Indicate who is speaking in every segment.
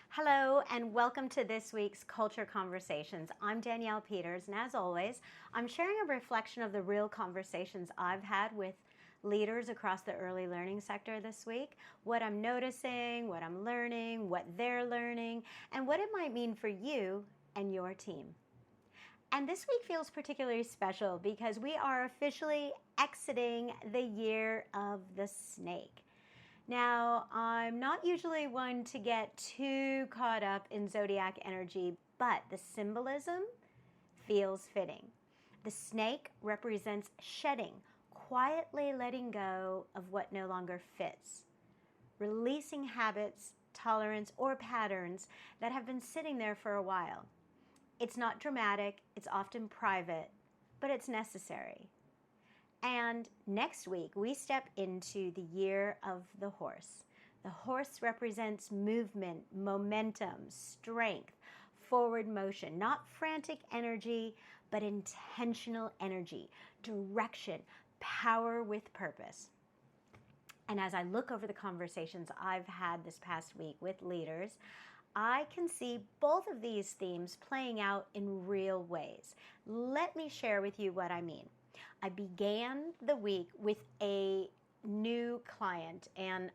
Speaker 1: Hello and welcome to this week's Culture Conversations. I'm Danielle Peters, and as always, I'm sharing a reflection of the real conversations I've had with leaders across the early learning sector this week, what I'm noticing, what I'm learning, what they're learning, and what it might mean for you and your team. And this week feels particularly special because we are officially exiting the year of the snake. Now, I'm not usually one to get too caught up in zodiac energy, but the symbolism feels fitting. The snake represents shedding, quietly letting go of what no longer fits, releasing habits, tolerance, or patterns that have been sitting there for a while. It's not dramatic, it's often private, but it's necessary. And next week, we step into the year of the horse. The horse represents movement, momentum, strength, forward motion, not frantic energy, but intentional energy, direction, power with purpose. And as I look over the conversations I've had this past week with leaders, I can see both of these themes playing out in real ways. Let me share with you what I mean. I began the week with a new client and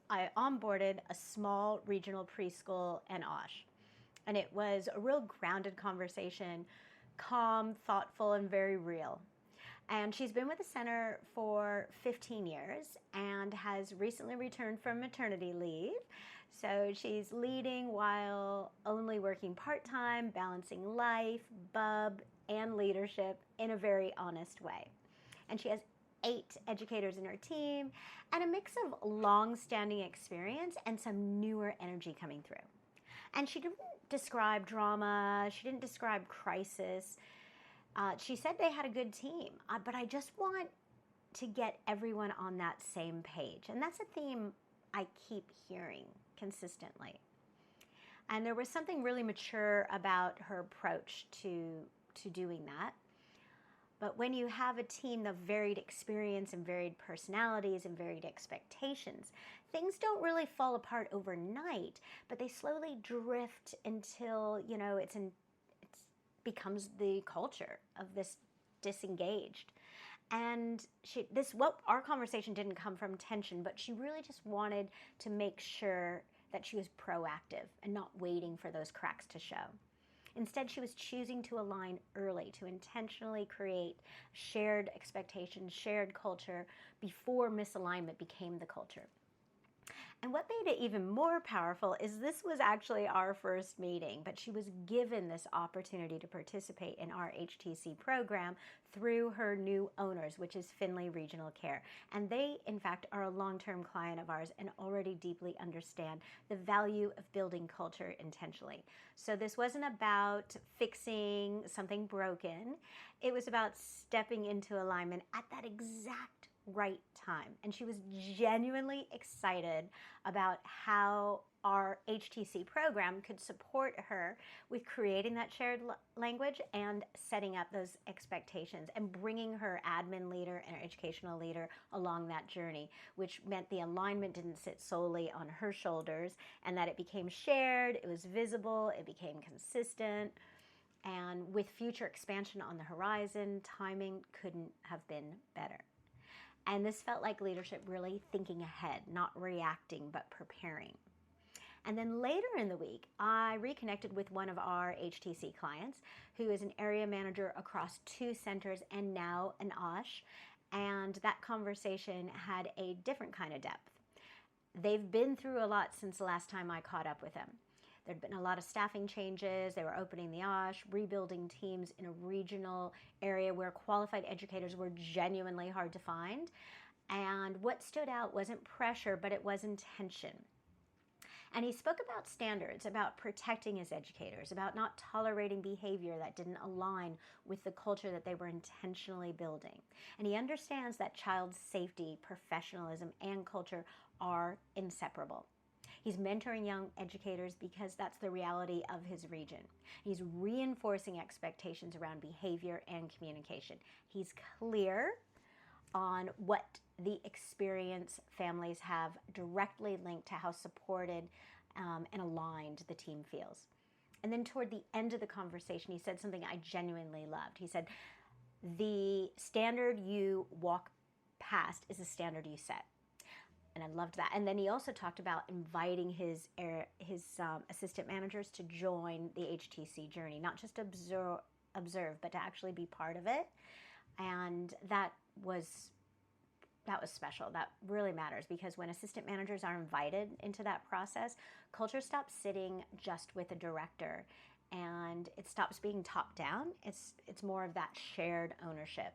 Speaker 1: I onboarded a small regional preschool and OSH. And it was a real grounded conversation, calm, thoughtful, and very real. And she's been with the center for 15 years and has recently returned from maternity leave. So she's leading while only working part-time, balancing life, bub, and leadership in a very honest way. And she has 8 educators in her team and a mix of long-standing experience and some newer energy coming through. And she didn't describe drama, she didn't describe crisis. She said they had a good team, but I just want to get everyone on that same page. And that's a theme I keep hearing consistently. And there was something really mature about her approach to doing that. But when you have a team of varied experience and varied personalities and varied expectations, things don't really fall apart overnight, but they slowly drift until, it becomes the culture of this disengaged. And our conversation didn't come from tension, but she really just wanted to make sure that she was proactive and not waiting for those cracks to show. Instead, she was choosing to align early, to intentionally create shared expectations, shared culture before misalignment became the culture. And what made it even more powerful is this was actually our first meeting, but she was given this opportunity to participate in our HTC program through her new owners, which is Findlay Regional Care. And they, in fact, are a long-term client of ours and already deeply understand the value of building culture intentionally. So this wasn't about fixing something broken. It was about stepping into alignment at that exact right time. And she was genuinely excited about how our HTC program could support her with creating that shared language and setting up those expectations and bringing her admin leader and her educational leader along that journey, which meant the alignment didn't sit solely on her shoulders and that it became shared, it was visible, it became consistent. And with future expansion on the horizon, timing couldn't have been better. And this felt like leadership really thinking ahead, not reacting, but preparing. And then later in the week, I reconnected with one of our HTC clients who is an area manager across 2 centers and now an OSH. And that conversation had a different kind of depth. They've been through a lot since the last time I caught up with them. There'd been a lot of staffing changes. They were opening the OSH, rebuilding teams in a regional area where qualified educators were genuinely hard to find. And what stood out wasn't pressure, but it was intention. And he spoke about standards, about protecting his educators, about not tolerating behavior that didn't align with the culture that they were intentionally building. And he understands that child safety, professionalism, and culture are inseparable. He's mentoring young educators because that's the reality of his region. He's reinforcing expectations around behavior and communication. He's clear on what the experience families have directly linked to how supported and aligned the team feels. And then toward the end of the conversation, he said something I genuinely loved. He said, the standard you walk past is the standard you set. And I loved that. And then he also talked about inviting his assistant managers to join the HTC journey, not just observe, but to actually be part of it. And that was special. That really matters, because when assistant managers are invited into that process, culture stops sitting just with a director, and it stops being top down. It's more of that shared ownership.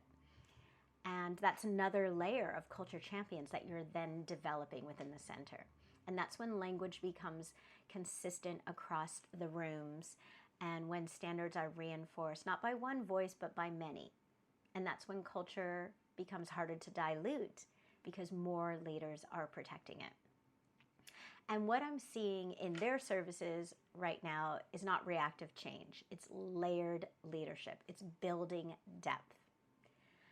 Speaker 1: And that's another layer of culture champions that you're then developing within the center. And that's when language becomes consistent across the rooms, and when standards are reinforced, not by one voice, but by many. And that's when culture becomes harder to dilute, because more leaders are protecting it. And what I'm seeing in their services right now is not reactive change. It's layered leadership. It's building depth.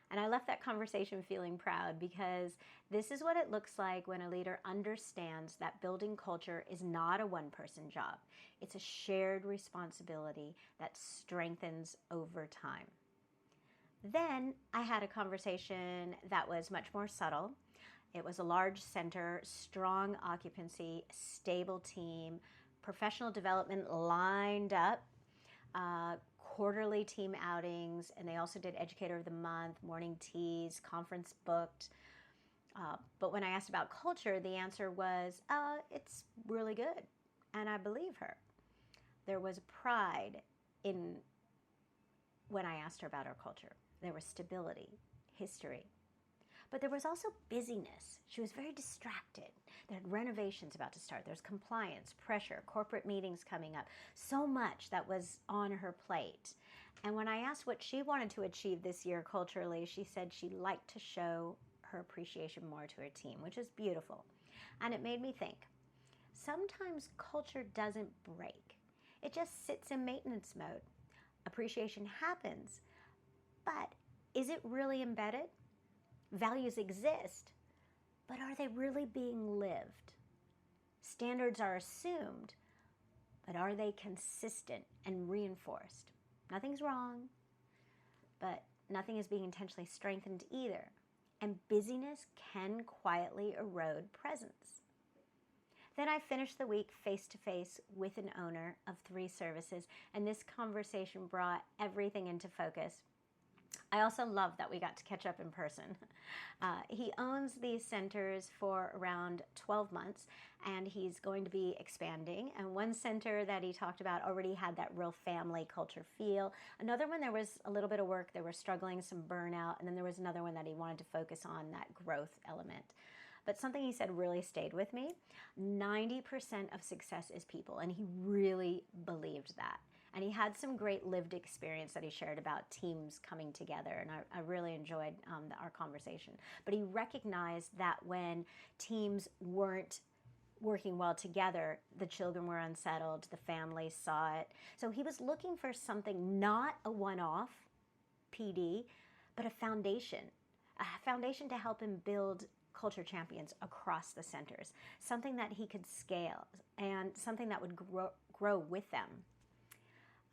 Speaker 1: And I left that conversation feeling proud, because this is what it looks like when a leader understands that building culture is not a one-person job. It's a shared responsibility that strengthens over time. Then I had a conversation that was much more subtle. It was a large center, strong occupancy, stable team, professional development lined up, quarterly team outings, and they also did Educator of the Month, morning teas, conference booked. But when I asked about culture, the answer was, it's really good. And I believe her. There was pride in when I asked her about her culture. There was stability, history. But there was also busyness. She was very distracted. There had renovations about to start. There's compliance, pressure, corporate meetings coming up. So much that was on her plate. And when I asked what she wanted to achieve this year culturally, she said she liked to show her appreciation more to her team, which is beautiful. And it made me think, sometimes culture doesn't break. It just sits in maintenance mode. Appreciation happens, but is it really embedded? Values exist, but are they really being lived? Standards are assumed, but are they consistent and reinforced? Nothing's wrong, but nothing is being intentionally strengthened either. And busyness can quietly erode presence. Then I finished the week face-to-face with an owner of 3 services, and this conversation brought everything into focus. I also love that we got to catch up in person. He owns these centers for around 12 months, and he's going to be expanding. And one center that he talked about already had that real family culture feel. Another one, there was a little bit of work. They were struggling, some burnout. And then there was another one that he wanted to focus on that growth element. But something he said really stayed with me. 90% of success is people, and he really believed that. And he had some great lived experience that he shared about teams coming together, and I really enjoyed our conversation. But he recognized that when teams weren't working well together, the children were unsettled, the families saw it. So he was looking for something, not a one-off PD, but a foundation to help him build culture champions across the centers, something that he could scale and something that would grow with them.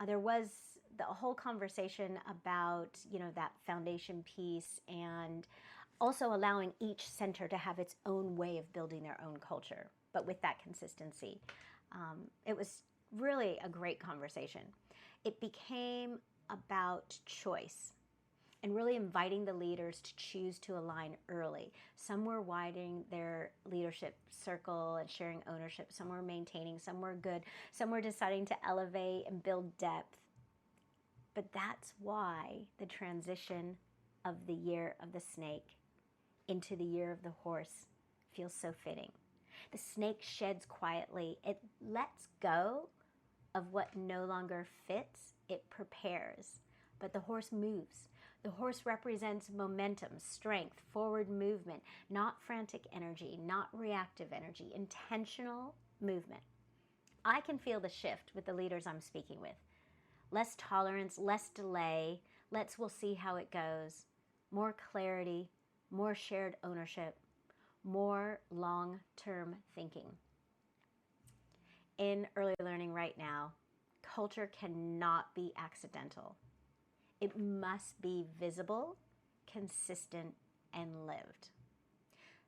Speaker 1: There was the whole conversation about, that foundation piece, and also allowing each center to have its own way of building their own culture, but with that consistency. It was really a great conversation. It became about choice and really inviting the leaders to choose to align early. Some were widening their leadership circle and sharing ownership. Some were maintaining, some were good. Some were deciding to elevate and build depth. But that's why the transition of the year of the snake into the year of the horse feels so fitting. The snake sheds quietly. It lets go of what no longer fits. It prepares. But the horse moves. The horse represents momentum, strength, forward movement, not frantic energy, not reactive energy, intentional movement. I can feel the shift with the leaders I'm speaking with. Less tolerance, less delay. We'll see how it goes. More clarity, more shared ownership, more long-term thinking. in early learning right now, culture cannot be accidental. It must be visible, consistent, and lived.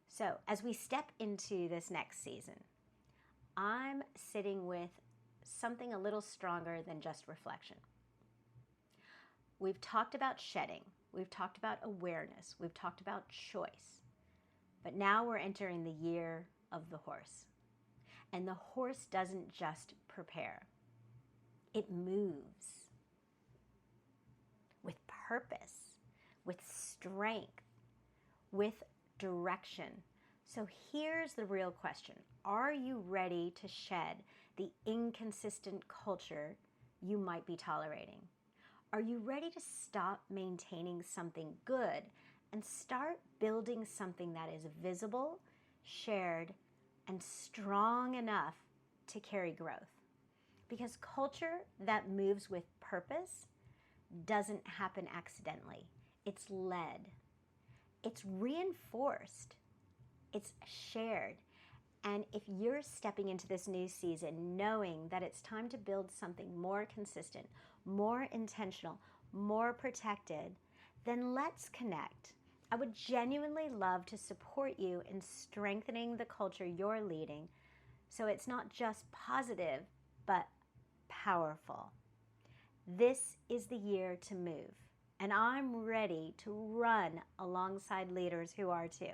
Speaker 1: So as we step into this next season, I'm sitting with something a little stronger than just reflection. We've talked about shedding. We've talked about awareness. We've talked about choice. But now we're entering the year of the horse. And the horse doesn't just prepare. It moves with purpose, with strength, with direction. So here's the real question. Are you ready to shed the inconsistent culture you might be tolerating? Are you ready to stop maintaining something good and start building something that is visible, shared, and strong enough to carry growth? Because culture that moves with purpose doesn't happen accidentally. It's led. It's reinforced. It's shared. And if you're stepping into this new season knowing that it's time to build something more consistent, more intentional, more protected, then let's connect. I would genuinely love to support you in strengthening the culture you're leading so it's not just positive, but powerful. This is the year to move, and I'm ready to run alongside leaders who are too.